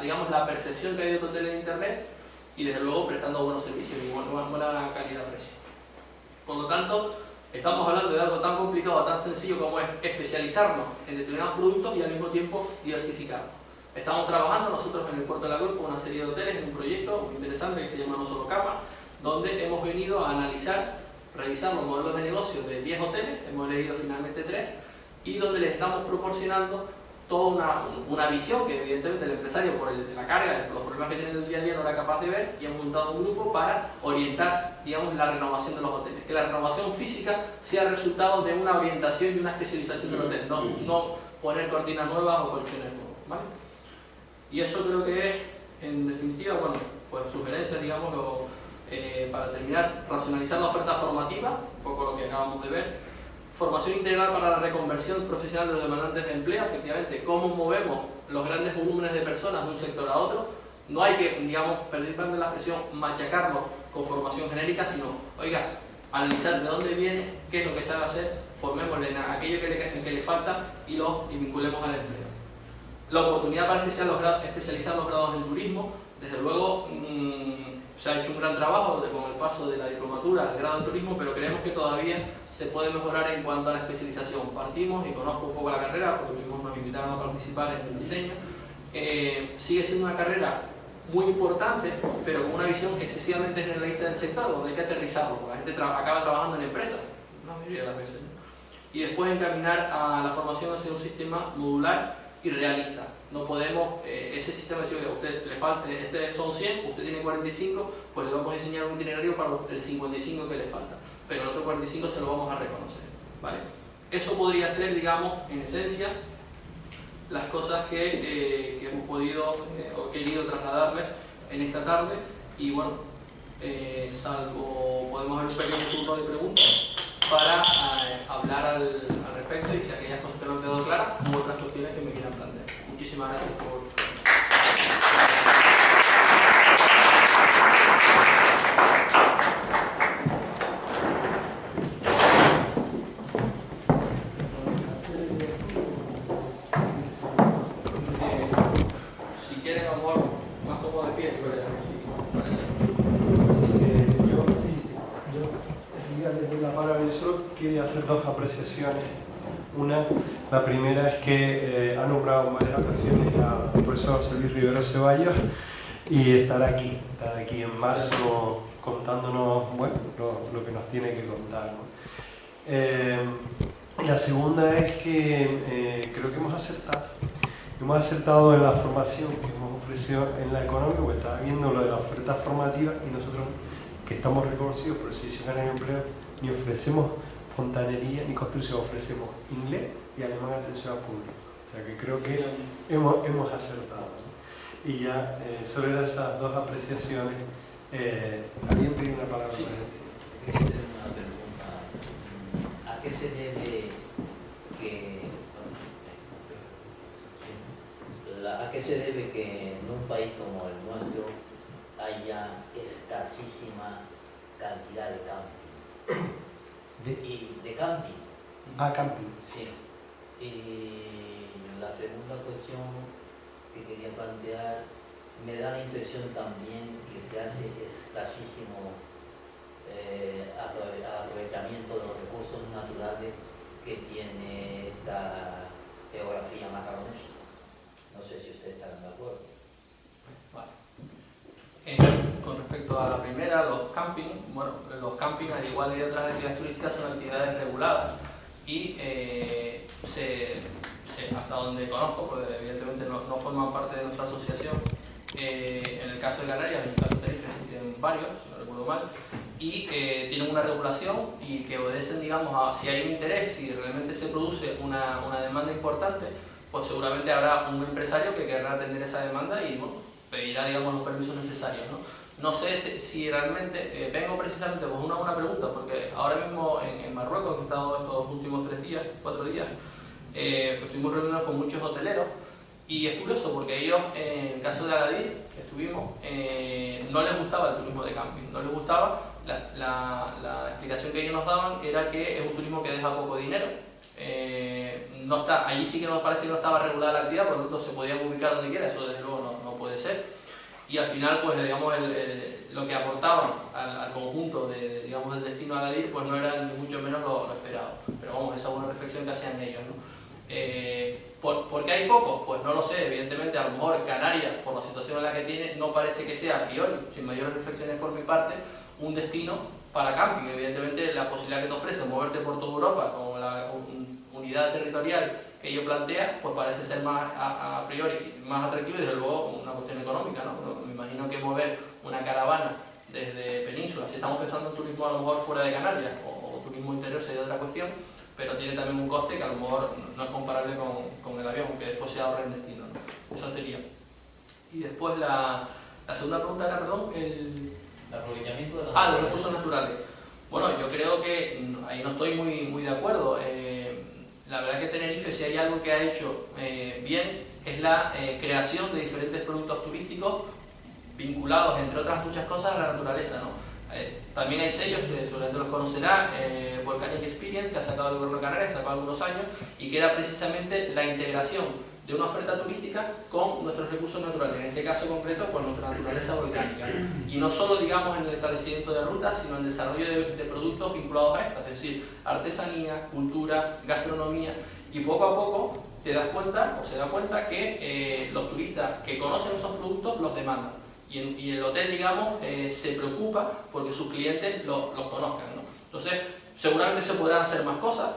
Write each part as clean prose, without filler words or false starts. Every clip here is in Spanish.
digamos, la percepción que hay de tu hotel en internet y desde luego prestando buenos servicios y buena calidad-precio. Por lo tanto, estamos hablando de algo tan complicado, tan sencillo como es especializarnos en determinados productos y al mismo tiempo diversificarnos. Estamos trabajando nosotros en el Puerto de la Cruz con una serie de hoteles en un proyecto muy interesante que se llama No Solo Cama, donde hemos venido a analizar, revisar los modelos de negocio de 10 hoteles, hemos elegido finalmente 3, y donde les estamos proporcionando toda una visión que evidentemente el empresario por la carga, los problemas que tiene en el día a día no era capaz de ver, y hemos montado un grupo para orientar, digamos, la renovación de los hoteles. Que la renovación física sea resultado de una orientación y una especialización del hotel, no poner cortinas nuevas o colchones nuevos, ¿vale? Y eso creo que es, en definitiva, bueno, pues sugerencias, digamos, para terminar, racionalizar la oferta formativa, un poco lo que acabamos de ver. Formación integral para la reconversión profesional de los demandantes de empleo, efectivamente, cómo movemos los grandes volúmenes de personas de un sector a otro. No hay que, digamos, perder la expresión, machacarlo con formación genérica, sino, oiga, analizar de dónde viene, qué es lo que sabe hacer, formémosle en aquello que le falta y vinculemos al empleo. La oportunidad para especializar los grados en turismo, desde luego, se ha hecho un gran trabajo con el paso de la diplomatura al grado de turismo, pero creemos que todavía se puede mejorar en cuanto a la especialización. Partimos, y conozco un poco la carrera, porque mismos nos invitaron a participar en el diseño. Sigue siendo una carrera muy importante, pero con una visión excesivamente generalista del sector, donde hay que aterrizarlo, porque la gente acaba trabajando en empresas, la mayoría de las veces, ¿no? Y después encaminar a la formación hacia un sistema modular y realista. No podemos, ese sistema de decir, a usted le falta, son 100, usted tiene 45, pues le vamos a diseñar un itinerario para el 55 que le falta, pero el otro 45 se lo vamos a reconocer, ¿vale? Eso podría ser, digamos, en esencia, las cosas que hemos podido o querido trasladarles en esta tarde, y bueno, salvo podemos hacer un pequeño turno de preguntas para hablar al respecto, y si aquellas cosas que no han quedado claras, u otras cuestiones que me quieran plantear. Muchísimas gracias por... Si quieren, amor, más cómodo de pie, desde la palabra del sur quería hacer dos apreciaciones. Una, la primera es que ha nombrado en varias ocasiones al profesor José Luis Rivero Ceballos, y estar aquí en marzo contándonos, bueno, lo que nos tiene que contar, ¿no? La segunda es que creo que hemos acertado en la formación que hemos ofrecido en la económica, porque estaba viendo lo de la oferta formativa, y nosotros, que estamos reconocidos por el Servicio Canario de Empleo, ni ofrecemos fontanería ni construcción, ofrecemos inglés y alemán de atención al público. O sea que creo que hemos acertado, ¿no? Y ya sobre esas dos apreciaciones, ¿alguien pide una palabra? Sí. Quería hacer una pregunta. ¿A qué se debe que en un país como el nuestro haya escasísima cantidad de camping? De camping. Camping. Sí. Y la segunda cuestión que quería plantear, me da la impresión también que se hace escasísimo aprovechamiento de los recursos naturales que tiene esta geografía macaronesa. No sé si ustedes estarán de acuerdo. Vale. Con respecto a la primera, los camping, bueno, los camping, al igual que otras actividades turísticas, son actividades reguladas y hasta donde conozco, porque evidentemente no forman parte de nuestra asociación, en el caso de Canarias, en el caso de Tenerife, tienen varios, si no recuerdo mal, y tienen una regulación y que obedecen, digamos, a si hay un interés, si realmente se produce una demanda importante, pues seguramente habrá un empresario que querrá atender esa demanda y bueno, pedirá, digamos, los permisos necesarios, ¿no? No sé si realmente, vengo precisamente pues una pregunta, porque ahora mismo en Marruecos, que he estado estos últimos 4 días, pues estuvimos reunidos con muchos hoteleros, y es curioso porque ellos, en el caso de Agadir, que estuvimos, no les gustaba el turismo de camping, no les gustaba, la explicación que ellos nos daban era que es un turismo que deja poco dinero, no está, allí sí que nos parece que no estaba regulada la actividad, por lo tanto se podían ubicar donde quiera, eso desde luego no puede ser. Y al final, pues digamos, lo que aportaban al conjunto digamos, del destino a Agadir, pues no era ni mucho menos lo esperado. Pero vamos, esa es una reflexión que hacían ellos, ¿no? ¿Por qué hay pocos? Pues no lo sé, evidentemente a lo mejor Canarias, por la situación en la que tiene, no parece que sea a priori, sin mayores reflexiones por mi parte, un destino para camping. Evidentemente la posibilidad que te ofrece moverte por toda Europa con la unidad territorial que ello plantea, pues parece ser más a priori más atractivo y desde luego una cuestión económica, ¿no? Me imagino que mover una caravana desde Península, si estamos pensando en turismo a lo mejor fuera de Canarias o turismo interior sería otra cuestión, pero tiene también un coste que a lo mejor no es comparable con el avión, que después se ahorra en destino, ¿no? Eso sería. Y después la segunda pregunta era, perdón, el aprovechamiento de los recursos naturales. Bueno, yo creo que ahí no estoy muy de acuerdo. La verdad que Tenerife, si hay algo que ha hecho bien, es la creación de diferentes productos turísticos vinculados, entre otras muchas cosas, a la naturaleza, ¿no? También hay sellos, seguramente los conocerá, Volcanic Experience, que ha sacado el Gobierno de Canarias, que ha sacado algunos años, y que era precisamente la integración de una oferta turística con nuestros recursos naturales, en este caso concreto con nuestra naturaleza volcánica. Y no solo, digamos, en el establecimiento de rutas, sino en el desarrollo de productos vinculados a estas, es decir, artesanía, cultura, gastronomía, y poco a poco te das cuenta, o se da cuenta, que los turistas que conocen esos productos los demandan. Y el hotel, digamos, se preocupa porque sus clientes los conozcan, ¿no? Entonces, seguramente se podrán hacer más cosas,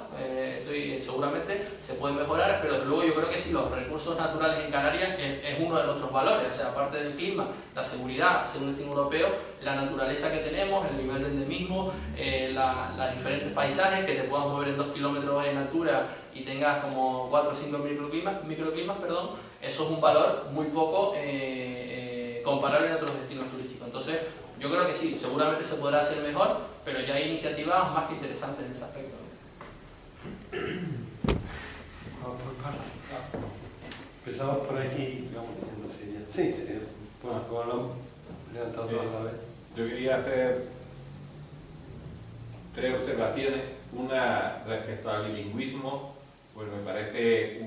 seguramente se pueden mejorar, pero desde luego yo creo que sí, los recursos naturales en Canarias es uno de nuestros valores, o sea, aparte del clima, la seguridad, según el destino europeo, la naturaleza que tenemos, el nivel de endemismo, los diferentes paisajes, que te puedas mover en 2 kilómetros en altura y tengas como 4 o 5 microclimas, perdón, eso es un valor muy poco comparable en otros destinos turísticos. Entonces, yo creo que sí, seguramente se podrá hacer mejor, pero ya hay iniciativas más que interesantes en ese aspecto, ¿no? Vamos por partes. Empezamos por aquí y vamos viendo sería. Sí, bueno, como lo han levantado toda la vez. Yo quería hacer 3 observaciones. Una respecto al bilingüismo, pues me parece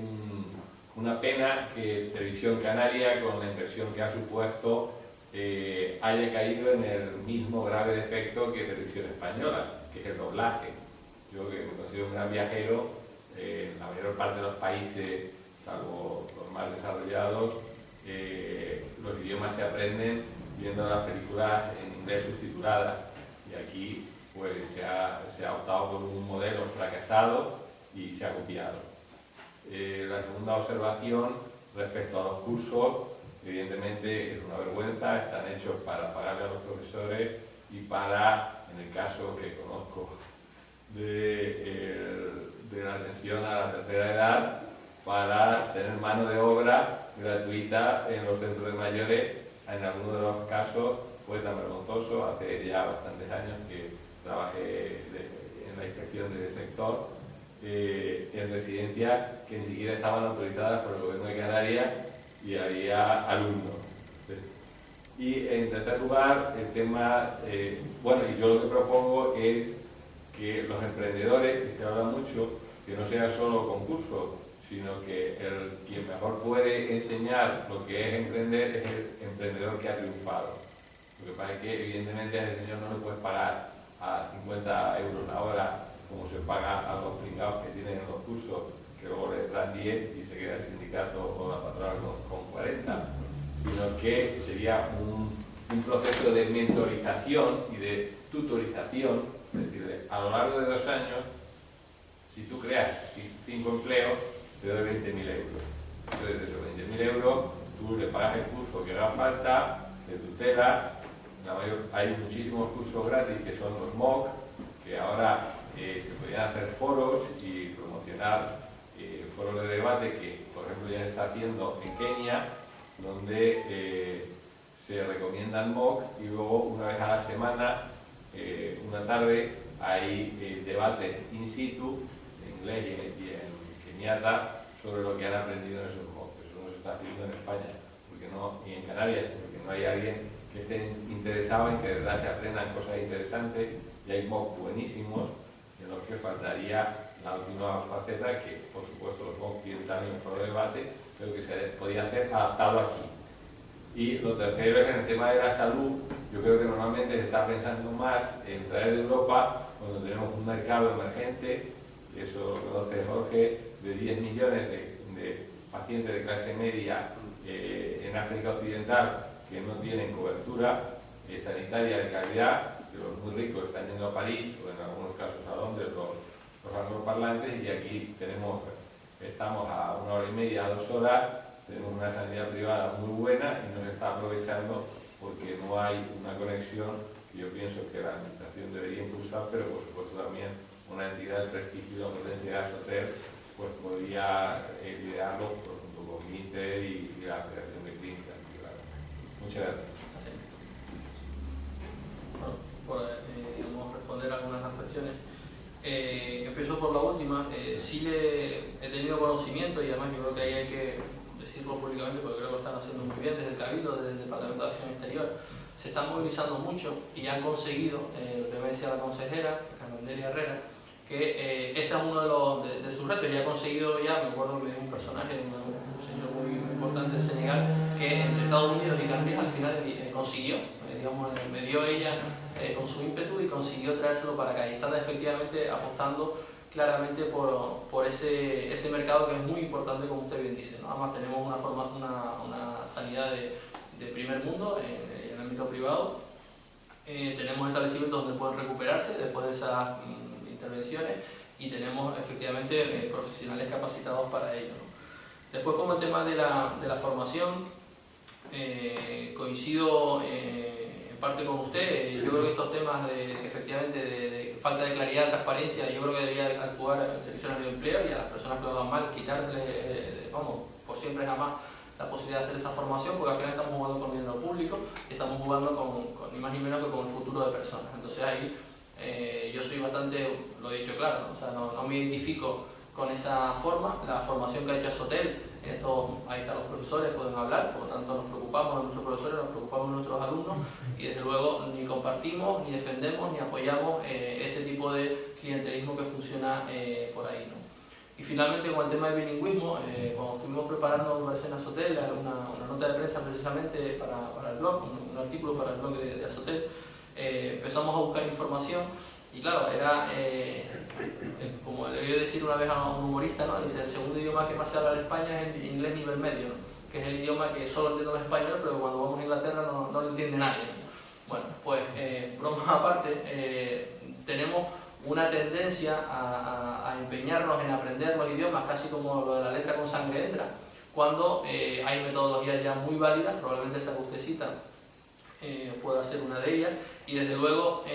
una pena que Televisión Canaria, con la inversión que ha supuesto, haya caído en el mismo grave defecto que Televisión Española, que es el doblaje. Yo, que me considero un gran viajero, en la mayor parte de los países, salvo los más desarrollados, los idiomas se aprenden viendo las películas en inglés subtituladas, y aquí pues se ha optado por un modelo fracasado y se ha copiado. La segunda observación respecto a los cursos, evidentemente es una vergüenza, están hechos para pagarle a los profesores y para, en el caso que conozco de la atención a la tercera edad, para tener mano de obra gratuita en los centros de mayores. En algunos de los casos fue tan vergonzoso, hace ya bastantes años que trabajé en la inspección del sector, en residencias que ni siquiera estaban autorizadas por el Gobierno de Canarias y había alumnos. Y en tercer lugar, el tema, bueno, y yo lo que propongo es que los emprendedores, que se habla mucho, que no sea solo concursos, sino que quien mejor puede enseñar lo que es emprender es el emprendedor que ha triunfado. Lo que pasa es que evidentemente a ese señor no le puedes pagar a 50 euros la hora como se paga a los pringados que tienen en los cursos, que luego les dan 10 y se queda el sindicato o la patronal con 40, sino que sería un proceso de mentorización y de tutorización, es decir, a lo largo de 2 años, si tú creas 5 empleos, te doy 20.000 euros. Entonces, de esos 20.000 euros, tú le pagas el curso que haga falta, te tutela. Hay muchísimos cursos gratis que son los MOOC, que ahora se podrían hacer foros y promocionar foros de debate que, por ejemplo, ya se está haciendo en Kenia, donde se recomiendan MOOC y luego una vez a la semana, una tarde, hay debates in situ, en inglés y en keniata, sobre lo que han aprendido en esos MOOC. Eso no se está haciendo en España, y en Canarias, porque no hay alguien que esté interesado en que de verdad se aprendan cosas interesantes, y hay MOOC buenísimos en los que faltaría la última faceta, que por supuesto lo pongo también en foro de debate, pero que se podía hacer adaptado aquí. Y lo tercero es en el tema de la salud. Yo creo que normalmente se está pensando más en traer de Europa, cuando tenemos un mercado emergente, y eso lo conoce Jorge, de 10 millones de pacientes de clase media en África Occidental que no tienen cobertura sanitaria de calidad, que los muy ricos están yendo a París o en algunos casos a Londres los angloparlantes, y aquí estamos a 1 hora y media, 2 horas, tenemos una sanidad privada muy buena y no se está aprovechando porque no hay una conexión que yo pienso que la administración debería impulsar, pero por supuesto también una entidad de prestigio como la entidad SOTER pues podría liderarlo junto con MINTER y la Federación de Clínicas Privadas. Muchas gracias. Bueno, por responder algunas de las cuestiones. Empiezo por la última. Sí he tenido conocimiento, y además yo creo que ahí hay que decirlo públicamente porque creo que lo están haciendo muy bien desde el Cabildo, desde el Departamento de Acción Exterior. Se están movilizando mucho y han conseguido, lo que me decía la consejera, Carmendelia Herrera, que ese es uno de sus retos, y ha conseguido ya, me acuerdo que es un personaje, un señor muy importante de Senegal, que entre Estados Unidos y Gambia al final consiguió, digamos, me dio ella con su ímpetu y consiguió traérselo para acá, y están efectivamente apostando claramente por ese mercado que es muy importante, como usted bien dice, ¿no? Además tenemos una sanidad de primer mundo en el ámbito privado, tenemos establecimientos donde pueden recuperarse después de esas intervenciones, y tenemos efectivamente profesionales capacitados para ello, ¿no? Después, como el tema de la formación, coincido en parte con usted. Yo creo que estos temas efectivamente de falta de claridad, transparencia, yo creo que debería actuar el Servicio Nacional de Empleo, y a las personas que lo hagan mal quitarle, por siempre jamás, la posibilidad de hacer esa formación, porque al final estamos jugando con dinero público y estamos jugando con ni más ni menos que con el futuro de personas. Entonces ahí yo soy bastante, lo he dicho claro, ¿no? O sea, no me identifico con esa forma. La formación que ha hecho SOTEL, ahí están los profesores, pueden hablar, por lo tanto nos preocupamos de nuestros profesores, nos preocupamos de nuestros alumnos, y desde luego ni compartimos, ni defendemos, ni apoyamos ese tipo de clientelismo que funciona por ahí, ¿no? Y finalmente, con el tema del bilingüismo, cuando estuvimos preparando en Azotel una nota de prensa precisamente para el blog, un artículo para el blog de Azotel, empezamos a buscar información, y claro, era, como le voy a decir una vez a un humorista, ¿no? Dice, el segundo idioma que más se habla en España es el inglés nivel medio, ¿no? Que es el idioma que solo entienden los españoles, pero cuando vamos a Inglaterra no lo entiende nadie, ¿no? Bueno, pues bromas aparte, tenemos una tendencia a empeñarnos en aprender los idiomas casi como lo de la letra con sangre entra, cuando hay metodologías ya muy válidas. Probablemente esa que usted cita pueda ser una de ellas, y desde luego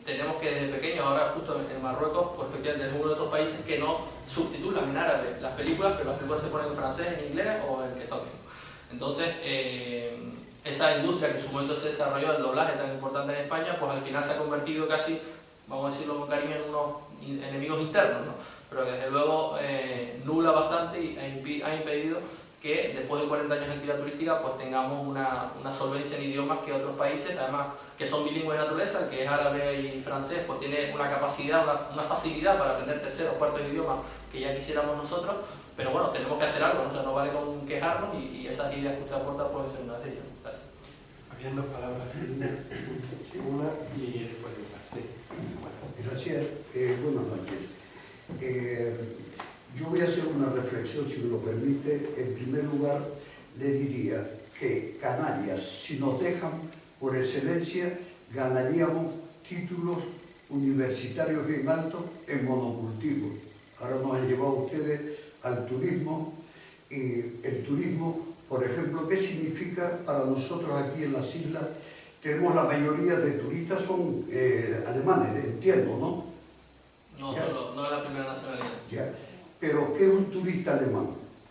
tenemos que desde pequeños, ahora justo en Marruecos, pues efectivamente es uno de estos países que no subtitulan en árabe las películas, pero las películas se ponen en francés, en inglés o el que toquen. Entonces, esa industria que en su momento se desarrolló, el doblaje tan importante en España, pues al final se ha convertido casi, vamos a decirlo con cariño, en unos enemigos internos, ¿no? Pero que desde luego nubla bastante y ha impedido que después de 40 años de actividad turística pues tengamos una solvencia en idiomas que otros países, además que son bilingües de naturaleza, que es árabe y francés, pues tiene una capacidad, una facilidad para aprender terceros o cuartos idiomas que ya quisiéramos nosotros, pero bueno, tenemos que hacer algo, ¿no? O sea, no vale con quejarnos, y esas ideas que usted aporta pueden ser una de ellas. Gracias. Habían dos palabras, una y después otra. Sí. Gracias. Buenas noches. Yo voy a hacer una reflexión, si me lo permite. En primer lugar, le diría que Canarias, si nos dejan, por excelencia, ganaríamos títulos universitarios bien altos en monocultivo. Ahora nos han llevado ustedes al turismo, y el turismo, por ejemplo, ¿qué significa para nosotros aquí en las islas? Tenemos la mayoría de turistas son alemanes, entiendo, ¿no? No es la primera nacionalidad. Ya. Pero ¿qué es un turista alemán?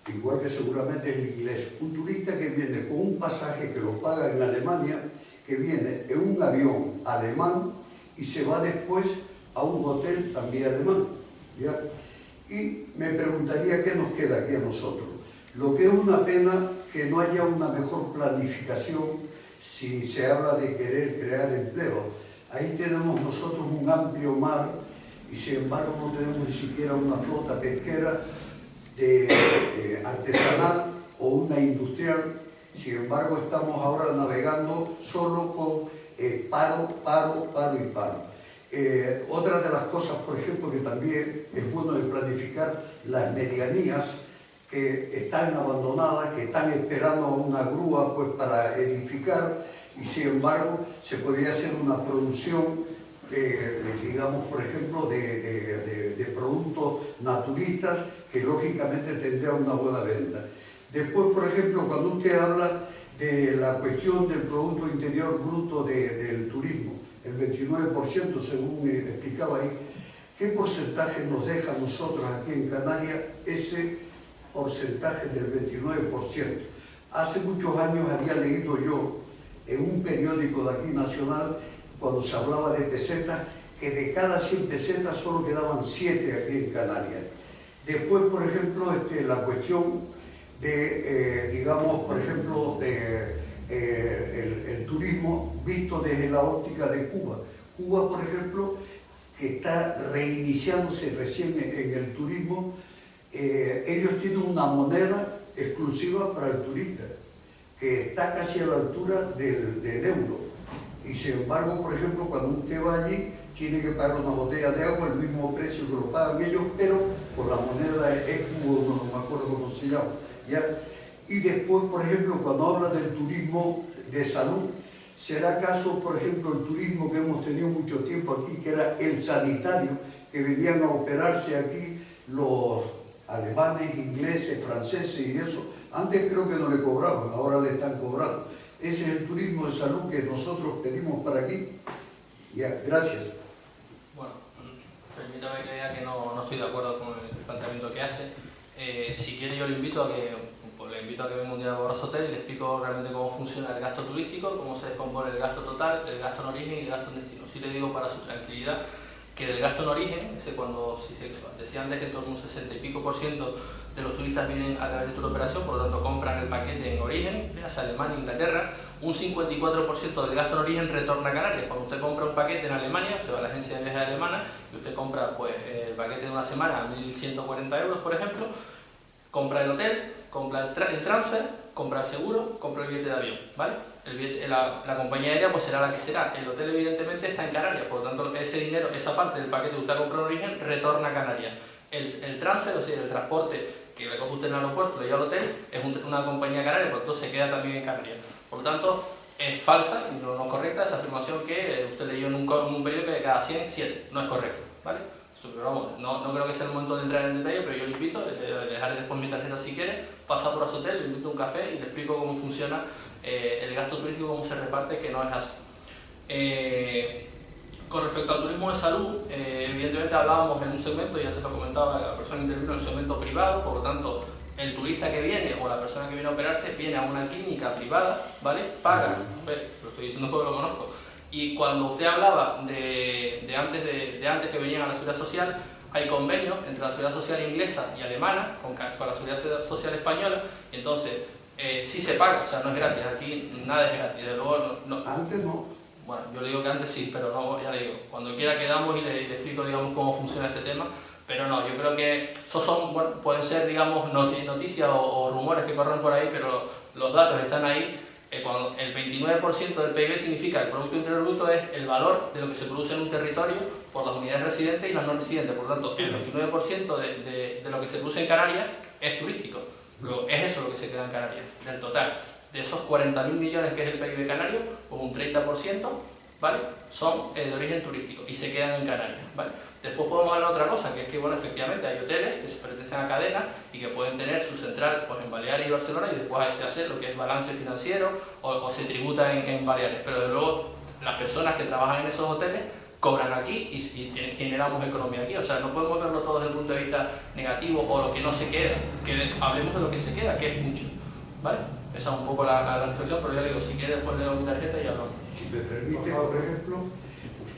Igual que seguramente es el inglés. Un turista que viene con un pasaje que lo paga en Alemania, que viene en un avión alemán y se va después a un hotel también alemán, ¿ya? Y me preguntaría qué nos queda aquí a nosotros. Lo que es una pena que no haya una mejor planificación si se habla de querer crear empleo. Ahí tenemos nosotros un amplio mar y sin embargo no tenemos ni siquiera una flota pesquera artesanal o una industrial. Sin embargo, estamos ahora navegando solo con paro. Otra de las cosas, por ejemplo, que también es bueno de planificar, las medianías que están abandonadas, que están esperando a una grúa pues, para edificar, y sin embargo se podría hacer una producción, digamos, por ejemplo, de productos naturistas que lógicamente tendría una buena venta. Después, por ejemplo, cuando usted habla de la cuestión del Producto Interior Bruto del turismo, el 29%, según me explicaba ahí, ¿qué porcentaje nos deja a nosotros aquí en Canarias ese porcentaje del 29%? Hace muchos años había leído yo en un periódico de aquí nacional, cuando se hablaba de pesetas, que de cada 100 pesetas solo quedaban 7 aquí en Canarias. Después, por ejemplo, la cuestión de, digamos, por ejemplo, el turismo visto desde la óptica de Cuba. Cuba, por ejemplo, que está reiniciándose recién en el turismo, ellos tienen una moneda exclusiva para el turista, que está casi a la altura del euro. Y sin embargo, por ejemplo, cuando usted va allí, tiene que pagar una botella de agua, el mismo precio que lo pagan ellos, pero por la moneda ECU, no me acuerdo cómo se llama. ¿Ya? Y después, por ejemplo, cuando habla del turismo de salud, ¿será acaso, por ejemplo, el turismo que hemos tenido mucho tiempo aquí, que era el sanitario, que venían a operarse aquí los alemanes, ingleses, franceses y eso? Antes creo que no le cobraban, ahora le están cobrando. Ese es el turismo de salud que nosotros pedimos para aquí. Ya, gracias. Bueno, permítame que diga que no estoy de acuerdo con el planteamiento que hace. Si quiere yo le invito a que venga un día a Borrasotel y le explico realmente cómo funciona el gasto turístico, cómo se descompone el gasto total, el gasto en origen y el gasto en destino. Sí le digo para su tranquilidad que del gasto en origen, si se decía antes que en torno a un 60 y pico % de los turistas vienen a través de tour operación, por lo tanto compran el paquete en origen, hacia Alemania, Inglaterra, un 54% del gasto en origen retorna a Canarias. Cuando usted compra un paquete en Alemania, se va a la agencia de viajes alemana y usted compra pues, el paquete de una semana a 1.140 euros, por ejemplo, compra el hotel, compra el transfer, compra el seguro, compra el billete de avión, ¿vale? La compañía aérea pues será la que será. El hotel evidentemente está en Canarias, por lo tanto ese dinero, esa parte del paquete que usted compró en origen, retorna a Canarias. El transfer, o sea, el transporte que recoge usted en el aeropuerto, lo lleva al hotel, es una compañía canaria, por lo tanto se queda también en Canarias. Por lo tanto, es falsa y no correcta esa afirmación que usted leyó en un periódico de cada 100, 7. No es correcto, ¿vale? Pero vamos, no creo que sea el momento de entrar en detalle, pero yo le invito, le dejaré después mi tarjeta si quiere, pasa por Azotel, le invito a un café y le explico cómo funciona el gasto turístico, cómo se reparte, que no es así. Con respecto al turismo de salud, evidentemente hablábamos en un segmento, y antes lo comentaba la persona que intervino, en el segmento privado, por lo tanto, el turista que viene o la persona que viene a operarse viene a una clínica privada, ¿vale? Paga, lo estoy diciendo porque lo conozco. Y cuando usted hablaba de antes que venían a la Seguridad Social, hay convenios entre la Seguridad Social inglesa y alemana con la Seguridad Social española, y entonces sí se paga, o sea, no es gratis, aquí nada es gratis, de luego Antes no. Bueno, yo le digo que antes sí, pero no, ya le digo, cuando quiera quedamos y le explico, digamos, cómo funciona este tema, pero no, yo creo que esos son, bueno, pueden ser, digamos, noticias o rumores que corren por ahí, pero los datos están ahí. Cuando el 29% del PIB significa, el Producto Interior Bruto es el valor de lo que se produce en un territorio por las unidades residentes y las no residentes. Por lo tanto, el 29% de lo que se produce en Canarias es turístico. Luego, es eso lo que se queda en Canarias, del total. De esos 40.000 millones que es el PIB canario, pues un 30%, ¿vale? Son de origen turístico y se quedan en Canarias, ¿vale? Después podemos hablar de otra cosa, que es que, bueno, efectivamente hay hoteles que pertenecen a cadenas y que pueden tener su central pues, en Baleares y Barcelona, y después se hace lo que es balance financiero o se tributa en Baleares. Pero desde luego las personas que trabajan en esos hoteles cobran aquí y generamos economía aquí. O sea, no podemos verlo todo desde el punto de vista negativo o lo que no se queda, que hablemos de lo que se queda, que es mucho, ¿vale? Esa es un poco la reflexión, pero ya le digo, si quiere después le doy mi tarjeta y hablamos. Si me permite, por ejemplo...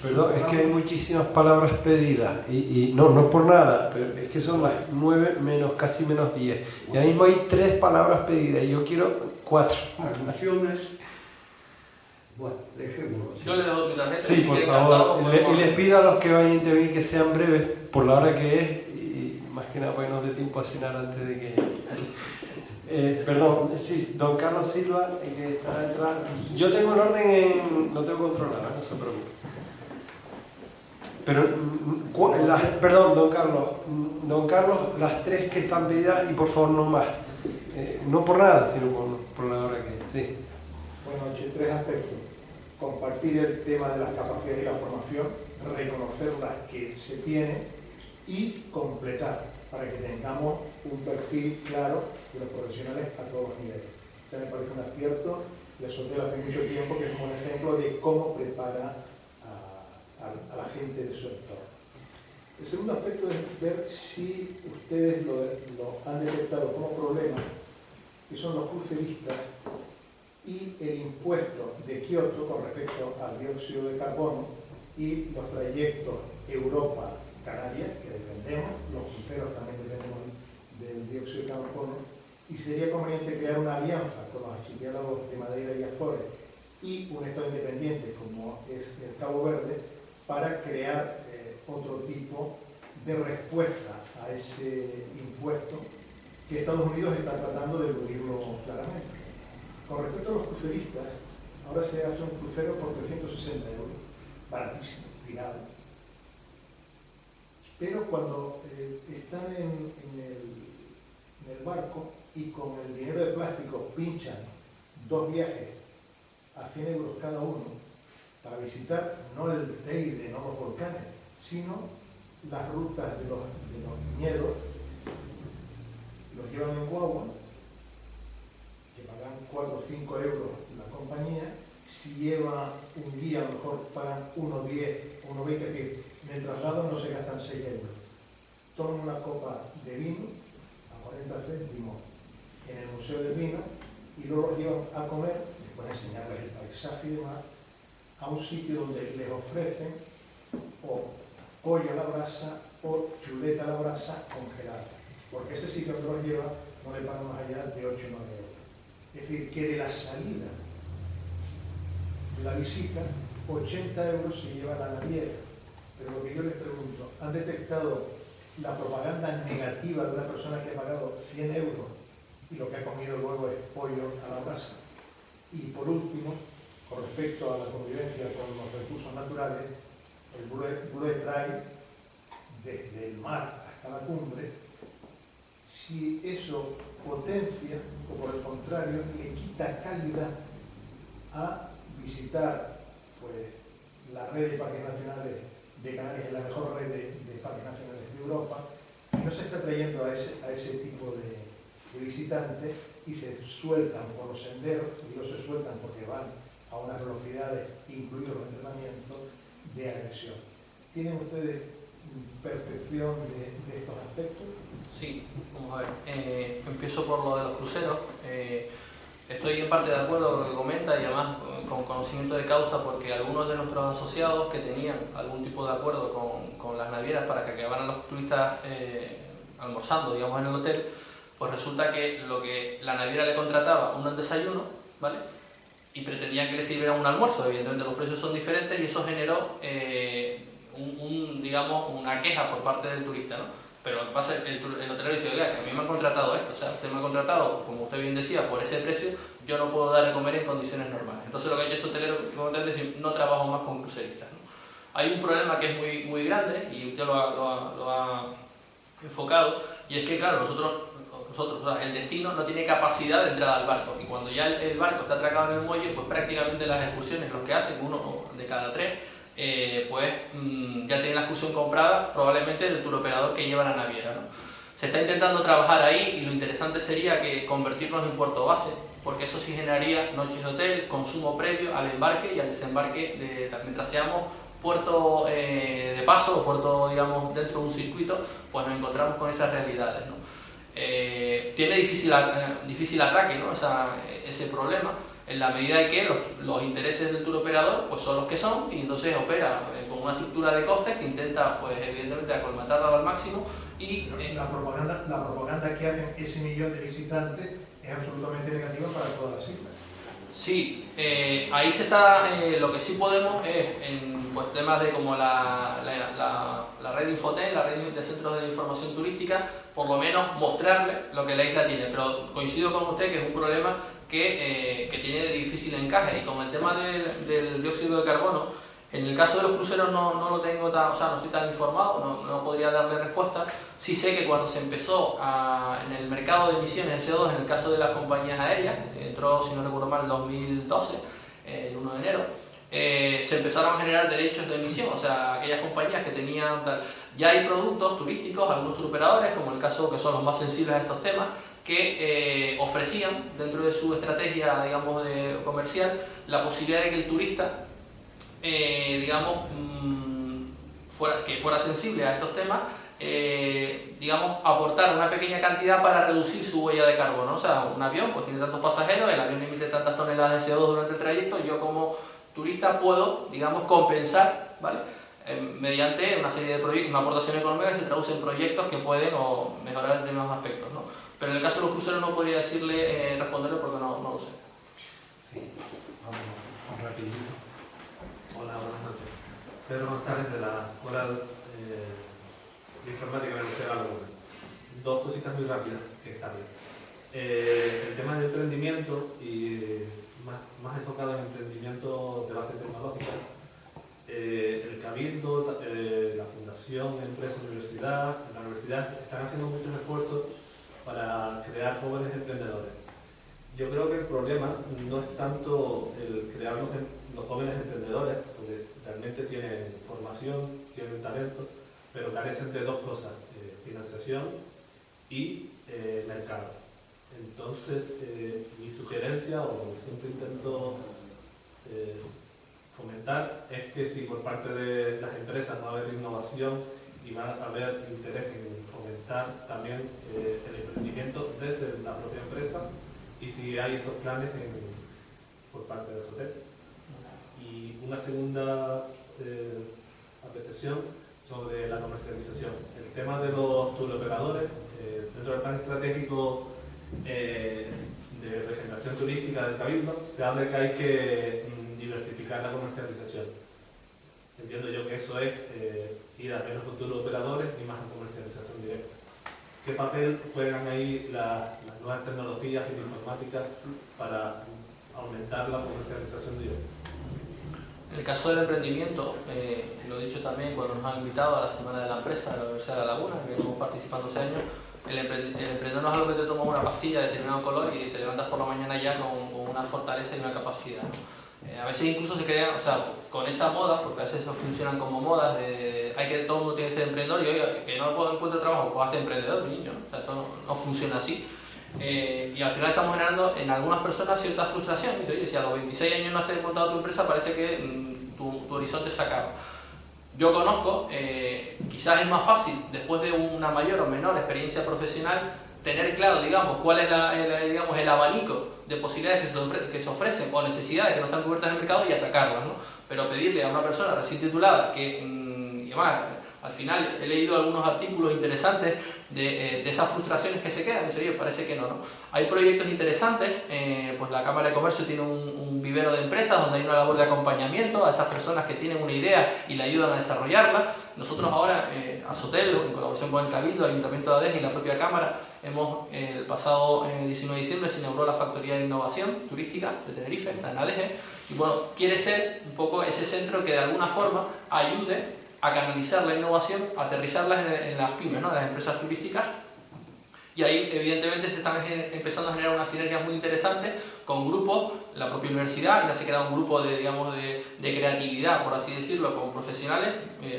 Perdón, es que hay muchísimas palabras pedidas y no por nada, pero es que son las 9 menos, casi menos 10. Y ahora mismo hay 3 palabras pedidas y yo quiero 4. Alusiones. Bueno, dejémoslo así. Yo le dejo mi tarjeta. Sí, si por quieren, favor. encantado, Y les pido a los que vayan a intervenir que sean breves por la hora que es y más que nada para que nos dé tiempo a cenar antes de que... perdón, sí, don Carlos Silva, que está detrás. Yo tengo el orden, lo tengo controlado, no se preocupe. Pero, perdón, don Carlos, las tres que están pedidas y por favor no más. No por nada, sino por la hora que es. Sí. Buenas noches, tres aspectos. Compartir el tema de las capacidades y la formación, reconocer las que se tienen y completar para que tengamos un perfil claro de los profesionales a todos los niveles. O sea, me parece un acierto y eso hace mucho tiempo que es un buen ejemplo de cómo prepara a la gente de su entorno. El segundo aspecto es ver si ustedes lo han detectado como problema, que son los cruceristas y el impuesto de Kioto con respecto al dióxido de carbono y los trayectos Europa-Canarias, que dependemos, los cruceros también dependemos del dióxido de carbono, y sería conveniente crear una alianza con los archipiélagos de Madeira y Azores y un estado independiente como es el Cabo Verde para crear otro tipo de respuesta a ese impuesto que Estados Unidos está tratando de eludirlo claramente. Con respecto a los cruceristas, ahora se hace un crucero por 360 euros, baratísimo, tirado. Pero cuando están en el barco y con el dinero de plástico pinchan 2 viajes a 100 euros cada uno para visitar no el Teide, no los volcanes, sino las rutas de los viñedos, los llevan en guagua, que pagan 4 o 5 euros la compañía. Si lleva un guía, a lo mejor pagan 1,10, 1,20, es decir, en el traslado no se gastan 6 euros. Toman una copa de vino a 40 céntimos en el Museo del Vino y luego los llevan a comer, después de enseñarles el paisaje y demás, a un sitio donde les ofrecen o pollo a la brasa o chuleta a la brasa congelada, porque ese sitio que los lleva no le pagan más allá de 8 o 9 euros. Es decir, que de la salida de la visita, 80 euros se lleva a la naviera. Pero lo que yo les pregunto, ¿han detectado la propaganda negativa de una persona que ha pagado 100 euros y lo que ha comido luego es pollo a la brasa? Y por último, con respecto a la convivencia con los recursos naturales, el Blue Drive, desde el mar hasta la cumbre, si eso potencia o por el contrario le quita calidad a visitar pues, la red de parques nacionales de Canarias, es la mejor red de parques nacionales de Europa, y no se está trayendo a ese tipo de visitantes y se sueltan por los senderos, y no se sueltan porque van a unas velocidades, incluidos los entrenamientos, de agresión. ¿Tienen ustedes percepción de estos aspectos? Sí, vamos a ver. Empiezo por lo de los cruceros. Estoy en parte de acuerdo con lo que comenta y además con conocimiento de causa, porque algunos de nuestros asociados que tenían algún tipo de acuerdo con las navieras para que acabaran los turistas almorzando, digamos, en el hotel, pues resulta que lo que la naviera le contrataba un desayuno, ¿vale? Y pretendían que le sirviera un almuerzo. Evidentemente los precios son diferentes y eso generó digamos, una queja por parte del turista, ¿no? Pero lo que pasa es que el hotelero dice, oiga, que a mí me han contratado esto, o sea, usted me ha contratado, como usted bien decía, por ese precio, yo no puedo dar de comer en condiciones normales. Entonces lo que ha hecho este hotelero es decir, no trabajo más con cruceristas, ¿no? Hay un problema que es muy, muy grande, y usted lo ha enfocado, y es que, claro, nosotros, o sea, el destino no tiene capacidad de entrada al barco, y cuando ya el barco está atracado en el muelle, pues prácticamente las excursiones, los que hacen, 1 de cada 3, pues ya tienen la excursión comprada probablemente del turoperador que lleva la naviera, ¿no? Se está intentando trabajar ahí y lo interesante sería que convertirnos en puerto base, porque eso sí generaría noches de hotel, consumo previo al embarque y al desembarque mientras seamos puerto de paso o puerto, digamos, dentro de un circuito, pues nos encontramos con esas realidades, ¿no? Tiene difícil ataque, ¿no? Ese problema, en la medida de que los intereses del turoperador pues son los que son, y entonces opera con una estructura de costes que intenta, pues evidentemente, acolmatarla al máximo. Y la propaganda que hacen ese millón de visitantes es absolutamente negativa para todas las islas. Sí, ahí se está, lo que sí podemos es en pues, temas de como la red Infoten, la red de centros de información turística, por lo menos mostrarle lo que la isla tiene, pero coincido con usted que es un problema que tiene difícil encaje, y con el tema del dióxido de carbono, en el caso de los cruceros no lo tengo tan, o sea, no estoy tan informado, no podría darle respuesta. Sí sé que cuando se empezó en el mercado de emisiones de CO2, en el caso de las compañías aéreas, entró, si no recuerdo mal, el 2012, el 1 de enero, se empezaron a generar derechos de emisión, o sea, aquellas compañías que tenían tal. Ya hay productos turísticos, algunos turoperadores, como el caso que son los más sensibles a estos temas, que ofrecían dentro de su estrategia, digamos, comercial, la posibilidad de que el turista digamos, que fuera sensible a estos temas, digamos, aportar una pequeña cantidad para reducir su huella de carbono. O sea, un avión pues tiene tantos pasajeros, el avión emite tantas toneladas de CO2 durante el trayecto, yo como turista puedo, digamos, compensar, ¿vale? Mediante una serie de proyectos, una aportación económica que se traduce en proyectos que pueden mejorar en determinados aspectos, ¿no? Pero en el caso de los cruceros no podría responderle porque no lo sé. Sí, vamos rapidito. Hola, buenas noches. Pedro González de la Escuela de Informática de la Universidad de La Laguna. Dos cositas muy rápidas que están bien. El tema del emprendimiento y más enfocado en emprendimiento de base tecnológica. El Cabildo, la Fundación Empresa Universidad, la universidad están haciendo muchos esfuerzos para crear jóvenes emprendedores. Yo creo que el problema no es tanto el crear los jóvenes emprendedores, porque realmente tienen formación, tienen talento, pero carecen de dos cosas, financiación y mercado. Entonces, mi sugerencia, o lo que siempre intento fomentar, es que si por parte de las empresas va a haber innovación y va a haber interés en fomentar también el emprendimiento desde la propia empresa, y si hay esos planes por parte de Azotel. Y una segunda apreciación sobre la comercialización. El tema de los turoperadores, dentro del plan estratégico de regeneración turística del Cabildo, se habla que hay que diversificar la comercialización. Entiendo yo que eso es ir a menos con turoperadores y más en comercialización directa. ¿Qué papel juegan ahí las nuevas tecnologías y la informática para aumentar la comercialización directa? En el caso del emprendimiento, lo he dicho también cuando nos han invitado a la Semana de la Empresa de la Universidad de La Laguna, que estamos participando ese año, el emprendedor no es algo que te tomas una pastilla de determinado color y te levantas por la mañana ya con una fortaleza y una capacidad, ¿no? A veces incluso se crean, o sea, con esa moda, porque a veces no funcionan como modas, todo el mundo tiene que ser emprendedor y oiga, que no encuentro trabajo, pues hazte emprendedor, mi niño, ¿no? O sea, eso no funciona así. Y al final estamos generando en algunas personas cierta frustración. Dice, oye, si a los 26 años no has montado tu empresa, parece que tu horizonte se acaba. Yo conozco, quizás es más fácil, después de una mayor o menor experiencia profesional, tener claro, digamos, cuál es digamos, el abanico de posibilidades que se ofrecen o necesidades que no están cubiertas en el mercado y atacarlas, ¿no? Pero pedirle a una persona recién titulada que, y además, al final he leído algunos artículos interesantes de esas frustraciones que se quedan, y dice, oye, parece que no. Hay proyectos interesantes, pues la Cámara de Comercio tiene un vivero de empresas donde hay una labor de acompañamiento a esas personas que tienen una idea y la ayudan a desarrollarla. Nosotros ahora, Azotel, en colaboración con el Cabildo, el Ayuntamiento de ADES y la propia Cámara, el pasado 19 de diciembre se inauguró la Factoría de Innovación Turística de Tenerife, está en ADES, y bueno, quiere ser un poco ese centro que de alguna forma ayude a canalizar la innovación, a aterrizarla en las pymes, ¿no? En las empresas turísticas. Y ahí, evidentemente, se están empezando a generar unas sinergias muy interesantes con grupos, la propia universidad, ya se crea un grupo de creatividad, por así decirlo, con profesionales.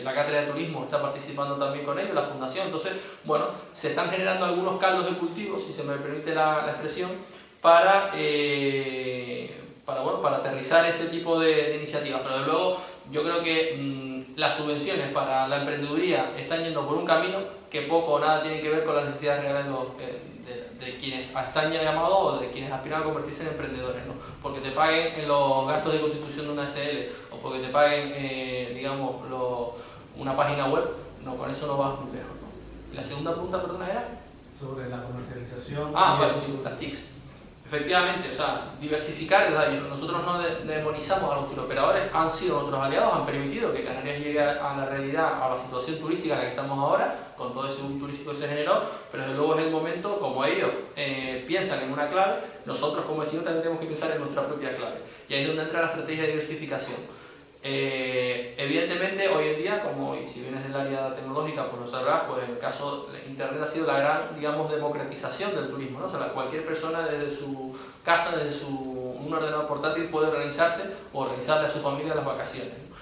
La Cátedra de Turismo está participando también con ellos, la Fundación. Entonces, bueno, se están generando algunos caldos de cultivo, si se me permite la expresión, para aterrizar ese tipo de iniciativas. Pero desde luego, yo creo que las subvenciones para la emprendeduría están yendo por un camino que poco o nada tienen que ver con las necesidades reales de quienes están ya llamados o de quienes aspiran a convertirse en emprendedores, ¿no? Porque te paguen en los gastos de constitución de una SL o porque te paguen, digamos, una página web, no, con eso no vas muy lejos, ¿no? ¿Y la segunda pregunta, perdona, era? Sobre la comercialización. Bueno, sí, las TICs. Efectivamente, o sea, diversificar, o sea, nosotros no demonizamos a los turoperadores, han sido nuestros aliados, han permitido que Canarias llegue a la realidad, a la situación turística en la que estamos ahora, con todo ese boom turístico que se generó, pero desde luego es el momento, como ellos piensan en una clave, nosotros como destino también tenemos que pensar en nuestra propia clave. Y ahí es donde entra la estrategia de diversificación. Evidentemente hoy en día, como si vienes del área tecnológica, pues lo sabrás, pues el caso de Internet ha sido la gran, digamos, democratización del turismo, ¿no? O sea, cualquier persona desde su casa, desde un ordenador portátil puede organizarse o organizarle a su familia las vacaciones, ¿no?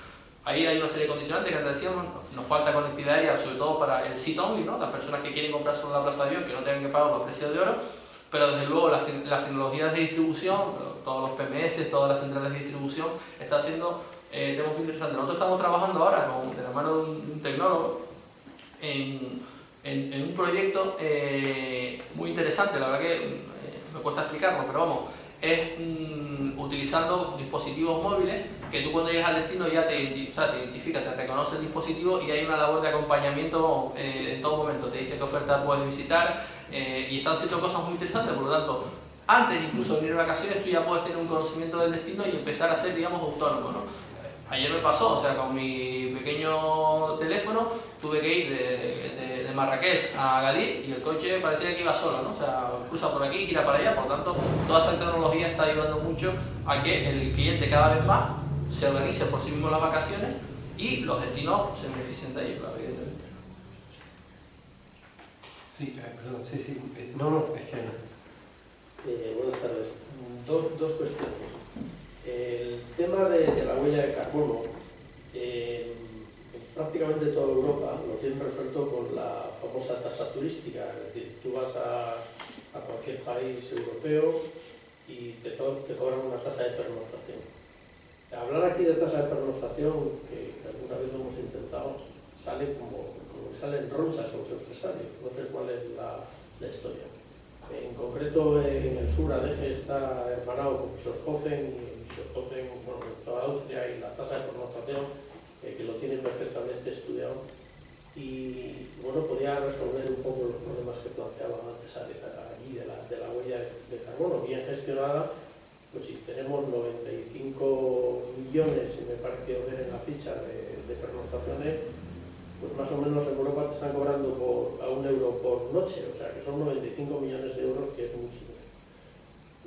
Ahí hay una serie de condicionantes que antes decíamos, nos falta conectividad aérea, sobre todo para el sit only, ¿no? Las personas que quieren comprar solo la plaza de avión, que no tengan que pagar los precios de oro, pero desde luego las tecnologías de distribución, todos los PMS, todas las centrales de distribución, está haciendo temas muy interesantes. Nosotros estamos trabajando ahora de la mano de un tecnólogo en un proyecto muy interesante, la verdad que me cuesta explicarlo, pero vamos, es utilizando dispositivos móviles que tú cuando llegas al destino ya te identifica, te reconoce el dispositivo y hay una labor de acompañamiento en todo momento, te dice qué oferta puedes visitar y están haciendo cosas muy interesantes, por lo tanto, antes incluso de venir de vacaciones tú ya puedes tener un conocimiento del destino y empezar a ser, digamos, autónomo, ¿no? Ayer me pasó, o sea, con mi pequeño teléfono tuve que ir de Marrakech a Agadir y el coche parecía que iba solo, ¿no? O sea, cruza por aquí, gira para allá, por lo tanto, toda esa tecnología está ayudando mucho a que el cliente cada vez más se organice por sí mismo las vacaciones y los destinos se beneficien de ello, evidentemente. Sí, perdón, sí, no, es que... buenas tardes. Dos cuestiones. El tema de la huella de carbono, pues prácticamente toda Europa lo tiene resuelto con la famosa tasa turística, es decir, tú vas a cualquier país europeo y te cobran una tasa de pernoctación. Hablar aquí de tasa de pernoctación, que alguna vez lo hemos intentado, sale como salen ronchas a los empresarios, no sé cuál es la historia. En concreto, en el sur, ADG está hermanado con Bischofshofen y Bischofshofen, bueno, toda Austria y la tasa de pernoctación, que lo tienen perfectamente estudiado. Y bueno, podría resolver un poco los problemas que planteaban antes allí de la huella de carbono, bien gestionada. Pues si tenemos 95 millones, si me pareció ver en la ficha de pernoctaciones, pues más o menos en Europa te están cobrando a €1 por noche, o sea que son 95 millones de euros, que es mucho.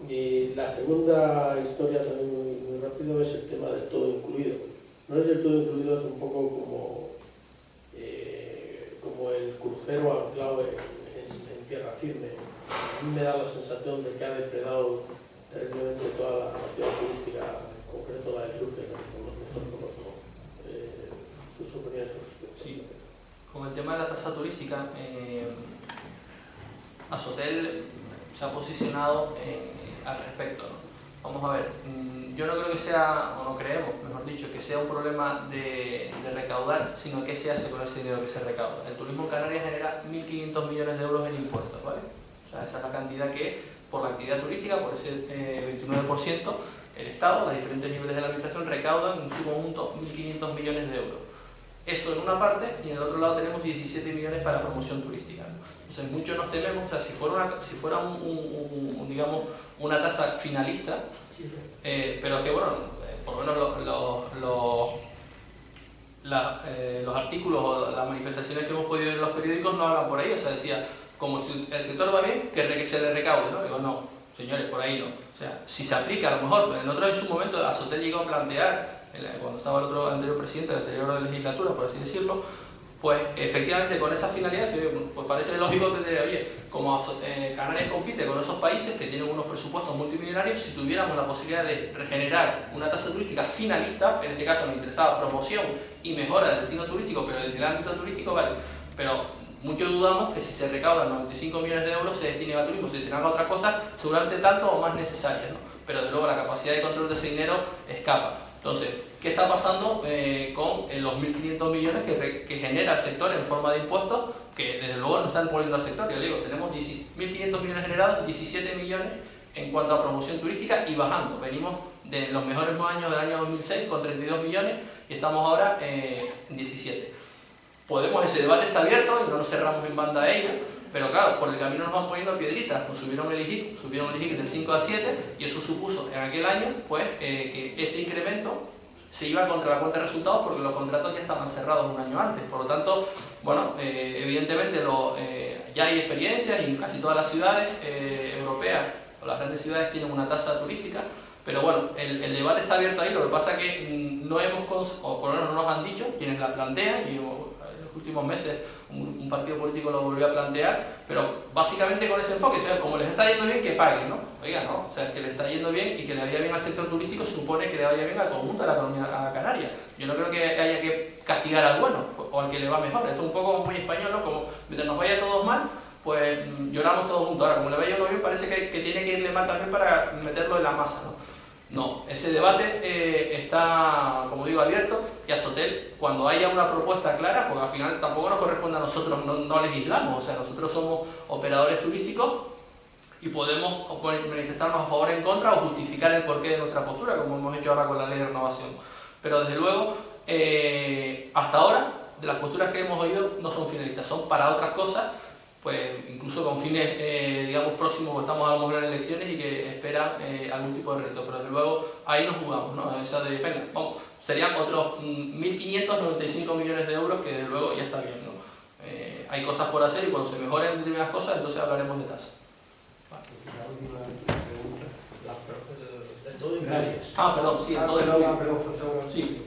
Y la segunda historia también muy rápido es el tema del todo incluido. No es el todo incluido, es un poco como el crucero anclado en tierra firme. A mí me da la sensación de que ha depredado terriblemente toda la actividad turística, en concreto la del sur, que sus opiniones. Sí. Con el tema de la tasa turística, Azotel se ha posicionado al respecto, ¿no? Vamos a ver, yo no creo que sea, o no creemos, mejor dicho, que sea un problema de recaudar, sino que se hace con ese dinero que se recauda. El turismo en Canarias genera 1.500 millones de euros en impuestos, ¿vale? O sea, esa es la cantidad que, por la actividad turística, por ese 29%, el Estado, los diferentes niveles de la administración, recaudan en su conjunto 1.500 millones de euros. Eso en una parte, y en el otro lado tenemos 17 millones para promoción turística, ¿no? Entonces muchos nos tememos, o sea, si fuera digamos, una tasa finalista, pero que bueno, por lo menos los artículos o las manifestaciones que hemos podido ver en los periódicos no hablan por ahí, o sea, decía, como si el sector va bien, que se le recaude, ¿no? Digo, no, señores, por ahí no. O sea, si se aplica, a lo mejor, pues nosotros en su momento, Azotel llegó a plantear, cuando estaba el anterior presidente de la anterior legislatura, por así decirlo, pues efectivamente con esa finalidad, pues parece lógico tener, oye, como Canarias compite con esos países que tienen unos presupuestos multimillonarios, si tuviéramos la posibilidad de generar una tasa turística finalista, en este caso nos interesaba promoción y mejora del destino turístico, pero desde el ámbito turístico, vale, pero muchos dudamos que si se recaudan 95 millones de euros se destinen al turismo, se destinan a otras cosas, seguramente tanto o más necesarias, ¿no? Pero desde luego la capacidad de control de ese dinero escapa. Entonces, ¿qué está pasando con los 1.500 millones que genera el sector en forma de impuestos? Que desde luego no están poniendo al sector. Yo digo, tenemos 1.500 millones generados, 17 millones en cuanto a promoción turística y bajando. Venimos de los mejores años del año 2006 con 32 millones y estamos ahora en 17. Ese debate está abierto y no nos cerramos en banda a ello, pero claro, por el camino nos van poniendo piedritas, nos subieron el IGIC del 5 al 7 y eso supuso en aquel año pues, que ese incremento se iba contra la cuenta de resultados porque los contratos ya estaban cerrados un año antes. Por lo tanto, bueno, evidentemente ya hay experiencias y casi todas las ciudades europeas o las grandes ciudades tienen una tasa turística, pero bueno, el debate está abierto ahí. Lo que pasa es que no hemos, o por lo menos no nos han dicho quienes la plantean, y en los últimos meses un partido político lo volvió a plantear, pero básicamente con ese enfoque, o sea, como les está yendo bien, que paguen, ¿no? Oiga, ¿no? O sea, que les está yendo bien y que le vaya bien al sector turístico supone que le vaya bien al conjunto de la economía canaria. Yo no creo que haya que castigar al bueno o al que le va mejor. Esto es un poco muy español, ¿no? Como mientras nos vaya todos mal, pues lloramos todos juntos. Ahora, como le vaya uno bien, parece que tiene que irle mal también para meterlo en la masa, ¿no? No, ese debate está, como digo, abierto, y a Sotel, cuando haya una propuesta clara, porque al final tampoco nos corresponde a nosotros, no legislamos, o sea, nosotros somos operadores turísticos y podemos manifestarnos a favor o en contra o justificar el porqué de nuestra postura, como hemos hecho ahora con la ley de renovación. Pero desde luego, hasta ahora, de las posturas que hemos oído no son finalistas, son para otras cosas, pues incluso con fines, digamos, próximos, estamos a lo mejor en elecciones y que esperan algún tipo de reto, pero desde luego ahí nos jugamos, ¿no? Esa de, venga, vamos, serían otros 1.595 millones de euros que desde luego ya está bien, ¿no? Hay cosas por hacer y cuando se mejoren determinadas cosas, entonces hablaremos de tasa. La última pregunta. Gracias. Perdón, sí, todo sí,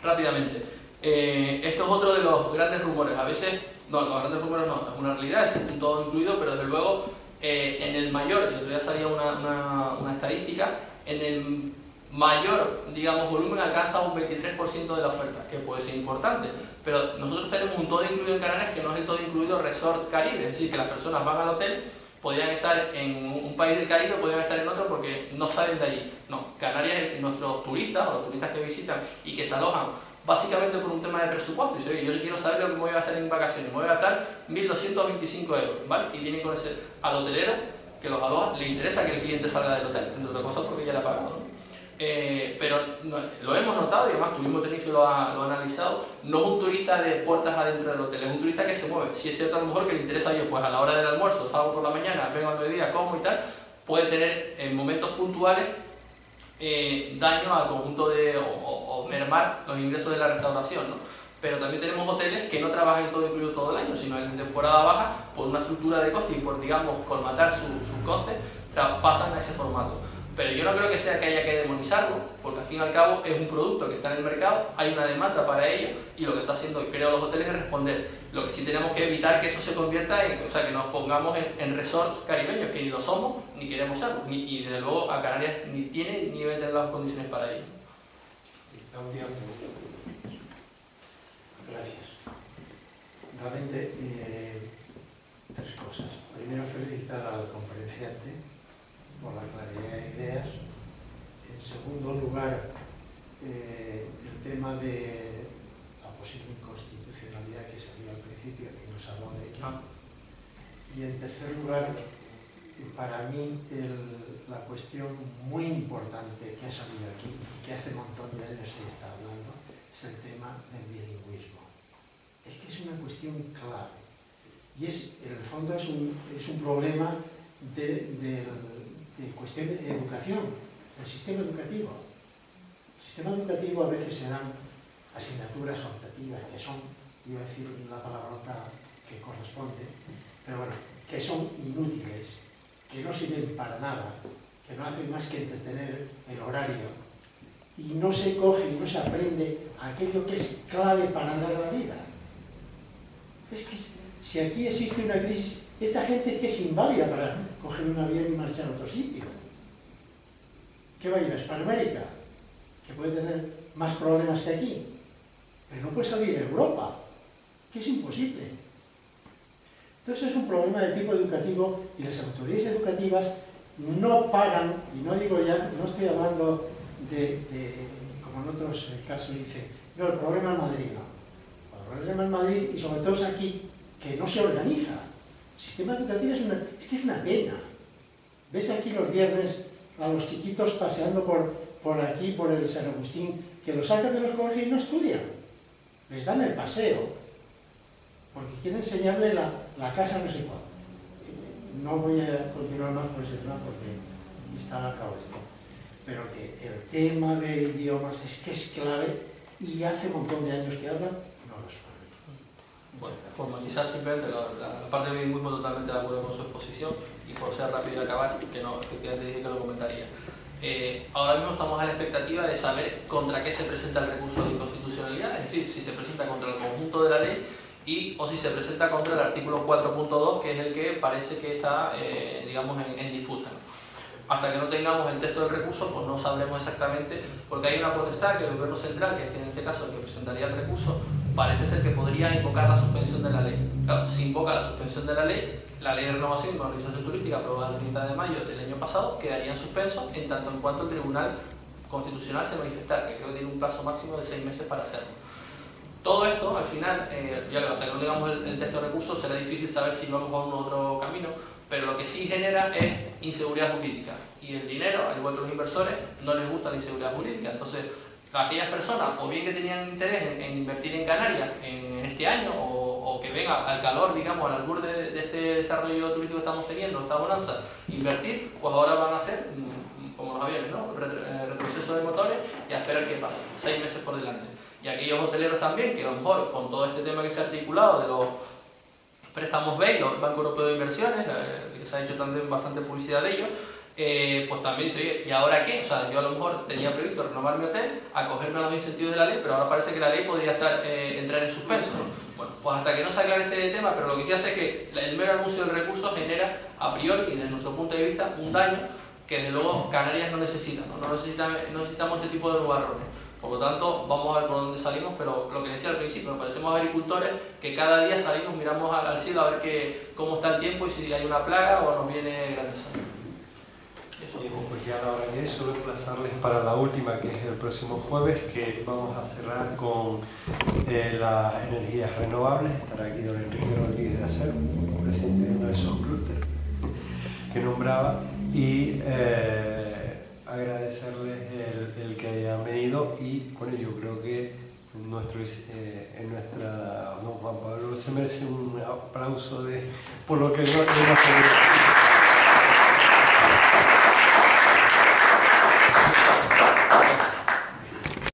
rápidamente. Esto es otro de los grandes rumores. A veces, no, los grandes rumores no, es una realidad, existe todo incluido, pero desde luego en el mayor, yo ya salía una estadística, en el mayor, digamos, volumen alcanza un 23% de la oferta, que puede ser importante, pero nosotros tenemos un todo incluido en Canarias que no es el todo incluido Resort Caribe, es decir, que las personas van al hotel, podrían estar en un país del Caribe, podrían estar en otro porque no salen de allí. No, Canarias, nuestros turistas o los turistas que visitan y que se alojan básicamente por un tema de presupuesto, y dice, yo quiero saber lo que me voy a gastar en vacaciones, me voy a gastar 1.225 euros, ¿vale? Y tienen con ese, al hotelero que los aloja, le interesa que el cliente salga del hotel, entre otras cosas porque ya le ha pagado, ¿no? Pero no, lo hemos notado y además tuvimos Tenerife lo ha analizado, no es un turista de puertas adentro del hotel, es un turista que se mueve. Si es cierto a lo mejor que le interesa, yo pues a la hora del almuerzo, salgo por la mañana, vengo al mediodía, como y tal, puede tener en momentos puntuales daño al conjunto o mermar los ingresos de la restauración, ¿no? Pero también tenemos hoteles que no trabajan todo incluido todo el año, sino en temporada baja, por una estructura de costes y por, digamos, colmatar sus costes, pasan a ese formato. Pero yo no creo que sea que haya que demonizarlo, porque al fin y al cabo es un producto que está en el mercado, hay una demanda para ello, y lo que está haciendo, creo, los hoteles es responder. Lo que sí tenemos que evitar que eso se convierta en, o sea, que nos pongamos en resorts caribeños, que ni lo somos, ni queremos serlo, y desde luego a Canarias ni tiene ni debe tener las condiciones para ello. La última pregunta. Gracias. Realmente, tres cosas. Primero, felicitar al conferenciante por la claridad de ideas. En segundo lugar, el tema de la posible inconstitucionalidad que salió al principio y nos habló de ello. Y en tercer lugar, para mí la cuestión muy importante que ha salido aquí, que hace un montón de años se está hablando, es el tema del bilingüismo. Es que es una cuestión clave. Y en el fondo es un problema de cuestión de educación, del sistema educativo. El sistema educativo a veces se dan asignaturas optativas que son, iba a decir la palabrota que corresponde, pero bueno, que son inútiles, que no sirven para nada, que no hacen más que entretener el horario, y no se coge y no se aprende aquello que es clave para andar la vida. Es que si aquí existe una crisis, esta gente es que es inválida para coger un avión y marchar a otro sitio. ¿Qué va a ir a Hispanoamérica? Que puede tener más problemas que aquí. Pero no puede salir a Europa, que es imposible. Entonces es un problema de tipo educativo y las autoridades educativas no paran, y no digo ya, no estoy hablando como en otros casos dicen, no, el problema es Madrid, no. El problema es Madrid y sobre todo es aquí, que no se organiza. El sistema educativo es que es una pena. Ves aquí los viernes a los chiquitos paseando por aquí, por el San Agustín, que los sacan de los colegios y no estudian. Les dan el paseo, porque quieren enseñarle la casa no sé cuál. no voy a continuar más con ese tema porque está acabado esto, pero que el tema de idiomas es que es clave y hace un montón de años que hablan, no lo saben. Bueno, formalizar simplemente la parte de bilingüismo, totalmente de acuerdo con su exposición, y por ser rápido y acabar, que no, efectivamente dije que lo comentaría. Ahora mismo estamos a la expectativa de saber contra qué se presenta el recurso de inconstitucionalidad, es decir, si se presenta contra el conjunto de la ley o si se presenta contra el artículo 4.2, que es el que parece que está, digamos, en disputa. Hasta que no tengamos el texto del recurso, pues no sabremos exactamente, porque hay una potestad que el gobierno central, que es en este caso el que presentaría el recurso, parece ser que podría invocar la suspensión de la ley. Claro, si invoca la suspensión de la ley de renovación y organización turística aprobada el 30 de mayo del año pasado quedaría en suspenso en tanto en cuanto el Tribunal Constitucional se manifestara, que creo que tiene un plazo máximo de 6 meses para hacerlo. Todo esto, al final, hasta que no tengamos el texto de recurso, será difícil saber si vamos a un otro camino, pero lo que sí genera es inseguridad jurídica. Y el dinero, al igual que los inversores, no les gusta la inseguridad jurídica. Entonces, aquellas personas, o bien que tenían interés en invertir en Canarias en este año, o que venga al calor, digamos, al albur de este desarrollo turístico que estamos teniendo, esta bonanza, invertir, pues ahora van a hacer, como los aviones, ¿no? Retroceso de motores y a esperar qué pasa. 6 meses por delante. Y aquellos hoteleros también, que a lo mejor con todo este tema que se ha articulado de los préstamos BEI, los Banco Europeo de Inversiones, que se ha hecho también bastante publicidad de ellos, pues también se oye, ¿y ahora qué? O sea, yo a lo mejor tenía previsto renovar mi hotel, acogerme a los incentivos de la ley, pero ahora parece que la ley podría entrar en suspenso, ¿no? Bueno, pues hasta que no se aclare ese tema, pero lo que sí hace es que el mero anuncio del recurso genera, a priori, desde nuestro punto de vista, un daño que desde luego Canarias no necesita, ¿no? No necesitamos este tipo de nubarrones. Por lo tanto, vamos a ver por dónde salimos, pero lo que decía al principio, nos parecemos agricultores que cada día salimos, miramos al cielo a ver cómo está el tiempo y si hay una plaga o nos viene granizo. Pues ya a la hora que es, solo emplazarles para la última, que es el próximo jueves, que vamos a cerrar con las energías renovables. Estará aquí don Enrique Rodríguez de Acer, presidente de uno de esos clústeres que nombraba, y agradecerles el que hayan venido, y bueno, yo creo que don Juan Pablo se merece un aplauso por lo que no